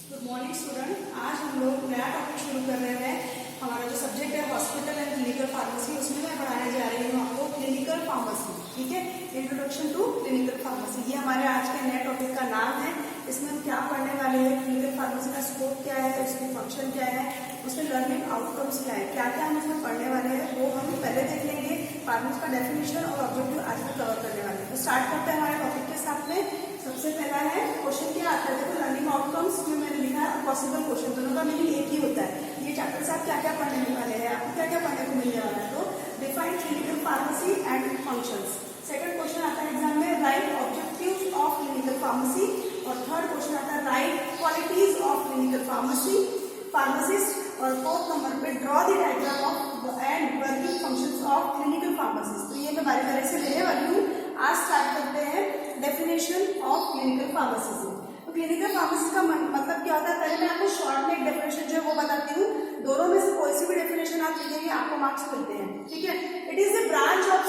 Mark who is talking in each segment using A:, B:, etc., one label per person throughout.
A: Good morning student. आज हम लोग नया टॉपिक शुरू कर रहे हैं। हमारा जो सब्जेक्ट है हॉस्पिटल एंड क्लिनिकल फार्मेसी, उसमें मैं पढ़ाने जा रही हूँ आपको क्लिनिकल फार्मेसी। ठीक है, इंट्रोडक्शन टू क्लिनिकल फार्मेसी, ये हमारे आज के नए टॉपिक का नाम है। इसमें हम क्या पढ़ने वाले हैं, क्लिनिकल फार्मेसी का स्कोप क्या है, उसकी फंक्शन क्या है, उसमें लर्निंग आउटकम्स क्या है, क्या क्या हम इसमें पढ़ने वाले हैं वो हम पहले देख लेंगे। फार्मेसी का डेफिनेशन और ऑब्जेक्टिव आज में कवर करने वाले हैं। तो स्टार्ट करते हैं हमारे टॉपिक के साथ में। सबसे पहला है क्वेश्चन क्या आता है, देखो लर्निंग आउटकम्स में मैंने लिखा है पॉसिबल क्वेश्चन, दोनों का मीनिंग एक ही होता है। ये चैप्टर से आप क्या क्या पढ़ने वाले हैं, आपको क्या क्या पढ़ने को मिलने वाला है। तो define clinical pharmacy and functions. Second question आता है एग्जाम में, right objectives of clinical pharmacy. और थर्ड क्वेश्चन आता है right qualities of clinical pharmacist. और फोर्थ नंबर पे draw the diagram of and working functions of clinical pharmacist. तो ये मैं बारी बारी से लेने वाली हूँ। आज स्टार्ट करते हैं डेफिनेशन ऑफ क्लिनिकल फार्मेसिज्म। तो क्लिनिकल फार्मेसी का मतलब क्या होता है, पहले मैं आपको शॉर्ट में एक डेफिनेशन जो है वो बताती हूँ। दोनों में से कोई सी भी डेफिनेशन आप लिखेंगे आपको मार्क्स मिलते हैं। ठीक है, it is a branch of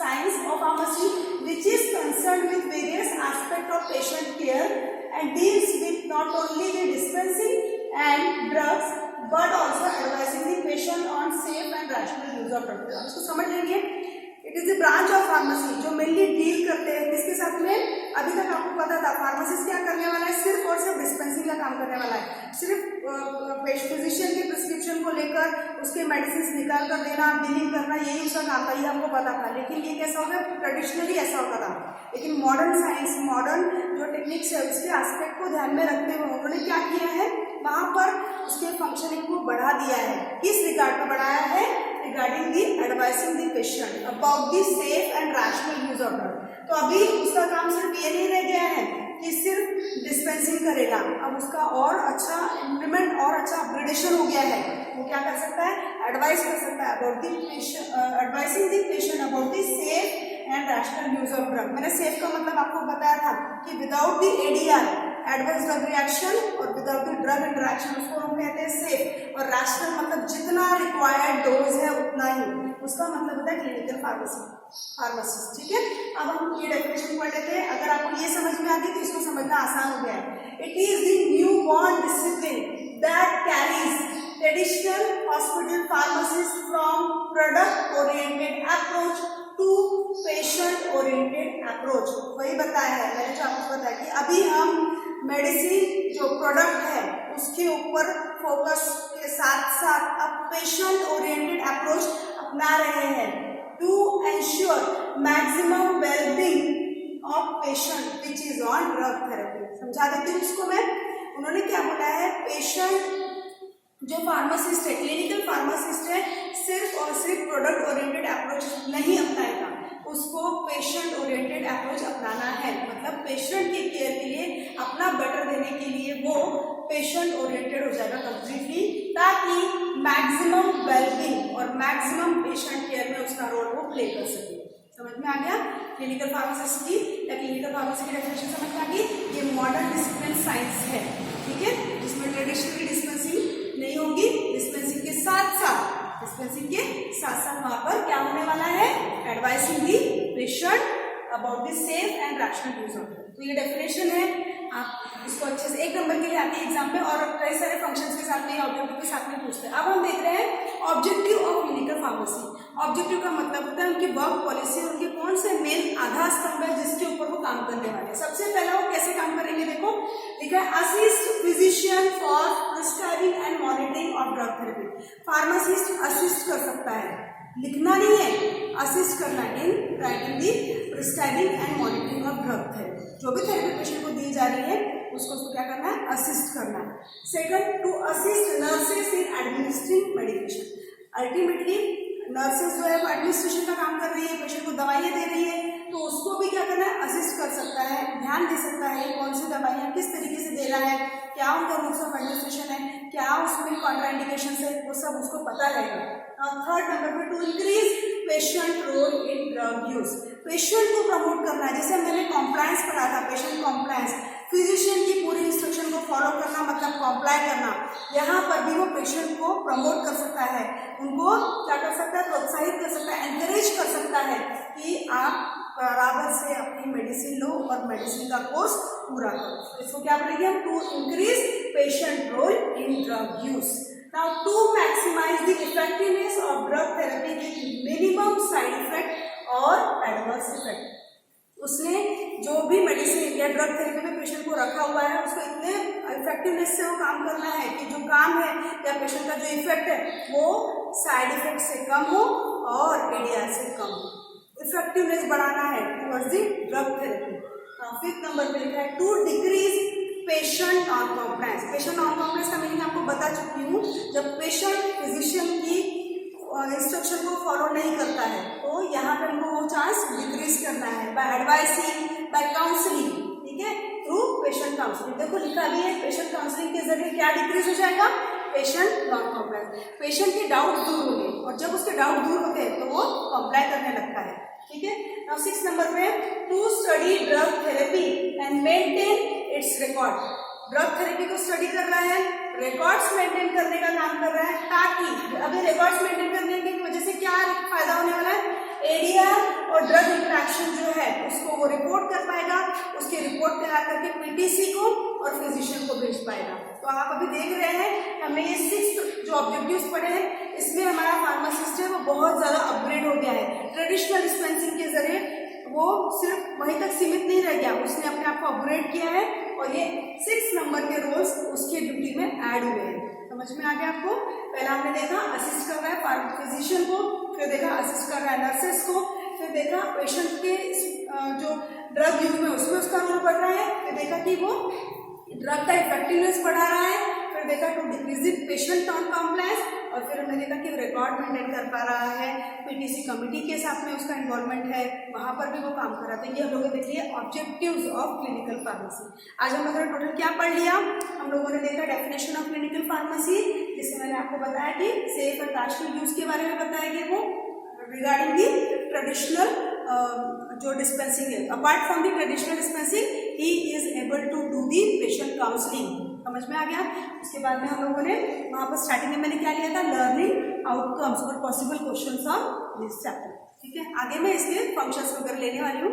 A: science of pharmacy which is concern with various aspect of patient care and deals with not only the dispensing and drugs but also advising the patient on safe and rational use of drugs. आप इसको समझ लेंगे। It is a branch of pharmacy जो mainly deal करते हैं किसके साथ में, अभी तक आपको पता था फार्मासिस्ट क्या करने वाला है, सिर्फ और सिर्फ डिस्पेंसिंग का काम करने वाला है। सिर्फ फिजिशियन के प्रिस्क्रिप्शन को लेकर उसके मेडिसिन निकाल कर देना, बिलिंग करना, यही उसका काम था, ये आपको पता था। लेकिन ये कैसा होगा, ट्रेडिशनली ऐसा होता था। लेकिन मॉडर्न साइंस, मॉडर्न जो टेक्निक्स है उसके एस्पेक्ट को ध्यान में रखते हुए उन्होंने क्या किया है, वहां पर उसके फंक्शनिंग को बढ़ा दिया है। किस रिगार्ड में बढ़ाया है, regarding the advising the patient about the safe and rational use of drug. तो अभी उसका काम सिर्फ ये नहीं रह गया है कि सिर्फ डिस्पेंसिंग करेगा, अब उसका और अच्छा इम्प्लीमेंट और अच्छा अपग्रेडेशन हो गया है। वो क्या कर सकता है, एडवाइस कर सकता है about the patient, advising the patient about the safe and rational use of drug. मैंने सेफ का मतलब आपको बताया था कि without the ADR, adverse drug reaction, और विदाउट द ड्रग इंटरेक्शन, उसको हम कहते हैं सेफ। और रैशनल मतलब जितना रिक्वायर्ड डोज है उतना ही, उसका मतलब होता है क्लिनिकल फार्मासिस्ट। ठीक है, अब हम ये डेफिनेशन पढ़ लेते हैं। अगर आपको ये समझ में आ गई तो इसको समझना आसान हो गया है। It is the new born discipline that carries traditional hospital pharmacist from product oriented approach to patient oriented approach. वही बताया है मैंने जो आपको बताया कि अभी हम मेडिसिन जो प्रोडक्ट है उसके ऊपर फोकस के साथ साथ अब पेशेंट ओरिएंटेड अप्रोच अपना रहे हैं to ensure maximum wellbeing of patient which is on drug therapy. समझा देती हूँ उसको मैं। उन्होंने क्या बोला है, पेशेंट जो फार्मासिस्ट है, क्लिनिकल फार्मासिस्ट है, सिर्फ और सिर्फ प्रोडक्ट ओरिएंटेड अप्रोच नहीं अपनाएगा, उसको पेशेंट ओरिएंटेड अप्रोच अपनाना है। मतलब पेशेंट की केयर के लिए अपना बेटर देने के लिए वो पेशेंट ओरिएंटेड हो जाएगा कंप्लीटली, ताकि मैक्सिमम वेलबींग और मैक्सिमम पेशेंट केयर में उसका रोल वो प्ले कर सके। समझ में आ गया क्लिनिकल फार्मासिस्ट की या क्लिनिकल फार्मेसी की डेफिनेशन समझ में आ गई। ये मॉडर्न डिसिप्लिन साइंस है, ठीक है, जिसमें ट्रेडिशनली डिस्पेंसिंग नहीं होगी, डिस्पेंसिंग के साथ साथ वहां पर क्या होने वाला है, advising the patient about the safe and rational use of drug. तो ये डेफिनेशन है, आप इसको अच्छे से 1 नंबर के लिए आती है एग्जाम में, और कई सारे फंक्शंस के साथ में, ऑब्जेक्टिव के साथ में पूछते हैं। अब हम देख रहे हैं objective of clinical pharmacy. Objective का मतलब होता है उनकी वर्क पॉलिसी, उनके कौन से मेन आधार स्तंभ है जिसके ऊपर वो काम करने वाले हैं। सबसे पहला वो कैसे काम करेंगे, देखो लिखा है assist physician for prescribing and monitoring of drug therapy. Pharmacist assist कर सकता है, लिखना नहीं है, असिस्ट करना in writing the prescribing and monitoring of drug therapy. जो भी थेरेपी पेशेंट को दी जा रही है उसको क्या करना है, असिस्ट करना है। Second, to assist nurses in administering medication. Ultimately nurses जो है एडमिनिस्ट्रेशन का काम कर रही है, पेशेंट को दवाइयाँ दे रही है, तो उसको भी क्या करना है, असिस्ट कर सकता है, ध्यान दे सकता है कौन सी दवाइयाँ किस तरीके से देना है, क्या उनका रूल्स ऑफ एडमिनिस्ट्रेशन है, क्या उसमें कॉन्ट्राइंडिकेशन है, वो सब उसको पता रहेगा। और थर्ड नंबर पे, to increase patient role in drug use. Patient को प्रमोट करना है, जैसे मैंने कॉम्प्लायंस पढ़ा था, पेशेंट कॉम्प्लायंस, फिजिशियन की पूरी इंस्ट्रक्शन को फॉलो करना मतलब कॉम्प्लाई करना। यहाँ पर भी वो पेशेंट को प्रमोट कर सकता है, उनको क्या कर सकता है, प्रोत्साहित कर सकता है, एनकरेज कर सकता है कि आप बराबर से अपनी मेडिसिन लो और मेडिसिन का कोर्स पूरा करो। इसको क्या बोलेंगे हम, to increase patient role in drug use. Now to maximize the effectiveness of drug therapy with minimum side effect or adverse effect, उसने जो भी मेडिसिन या ड्रग थेरेपी में पेशेंट को रखा हुआ है उसको इतने इफेक्टिवनेस से वो काम करना है कि जो काम है या पेशेंट का जो इफेक्ट है वो साइड इफेक्ट से कम हो और एडीआर से कम हो। इफेक्टिवनेस बढ़ाना है towards the drug therapy. Fifth number पे लिखा है to decrease patient non compliance. Patient non compliance का मीनिंग आपको बता चुकी हूँ। जब पेशेंट फिजिशियन की इंस्ट्रक्शन को फॉलो नहीं करता है तो यहाँ पे हमको वो चांस डिक्रीज करना है बाय एडवाइसिंग, बाय काउंसलिंग, ठीक है, थ्रू पेशेंट काउंसलिंग। देखो लिखा भी है पेशेंट काउंसलिंग के जरिए क्या डिक्रीज हो जाएगा, पेशेंट नॉन कॉम्प्लायंस। पेशेंट के डाउट दूर होंगे और जब उसके डाउट दूर होते हैं तो वो कॉम्प्लाई करने लगता है, ठीक है। नाउ 6 नंबर पे to study drug therapy and maintain its record. Drug therapy को स्टडी कर रहा है, रिकॉर्ड्स मेंटेन करने का काम कर रहा है, ताकि अभी रिकॉर्ड्स मेंटेन करने की वजह से क्या फायदा होने वाला है, एडीआर और ड्रग इंटरेक्शन जो है उसको वो रिपोर्ट कर पाएगा, उसकी रिपोर्ट तैयार करके पीटीसी को और फिजिशियन को भेज पाएगा। तो आप अभी देख रहे हैं हमने ये 6 जो ऑब्जेक्टिव्स पढ़े हैं इसमें हमारा फार्मासिस्ट है वो बहुत ज़्यादा अपग्रेड हो गया है। ट्रेडिशनल डिस्पेंसिंग के जरिए वो सिर्फ वहीं तक सीमित नहीं रह गया, उसने अपने आप को अपग्रेड किया है और ये 6 नंबर के रोल्स उसके ड्यूटी में ऐड हुए हैं। समझ में आ गया आपको? पहला हमने देखा असिस्ट कर रहा है फिजिशियन को, फिर देखा असिस्ट कर रहा है नर्सेस को, फिर देखा पेशेंट के जो ड्रग यूज में उसमें उसका रोल बढ़ रहा है, फिर देखा कि वो ड्रग का इफेक्टिवनेस बढ़ा रहा है, फिर देखा to decrease patient non compliance, और फिर हमने देखा कि रिकॉर्ड मेंटेन कर पा रहा है, पीटीसी कमेटी के साथ में उसका इन्वॉल्वमेंट है, वहां पर भी वो काम कर रहा था। ये हम लोगों ने देख लिया ऑब्जेक्टिव्स ऑफ क्लिनिकल फार्मेसी। आज हम लोगों ने टोटल क्या पढ़ लिया, हम लोगों ने देखा डेफिनेशन ऑफ क्लिनिकल फार्मेसी, जिसमें मैंने आपको बताया कि सेफ एंड राशनल यूज के बारे में बताया कि वो रिगार्डिंग दी ट्रेडिशनल जो डिस्पेंसिंग है, apart from the traditional dispensing he is able to do the patient counselling. समझ में आ गया? उसके बाद में हम लोगों ने वहाँ पर स्टार्टिंग में मैंने क्या लिया था, लर्निंग आउटकम्स और possible questions on this chapter, ठीक है। आगे मैं इसके फंक्शंस वगैरह लेने वाली हूँ।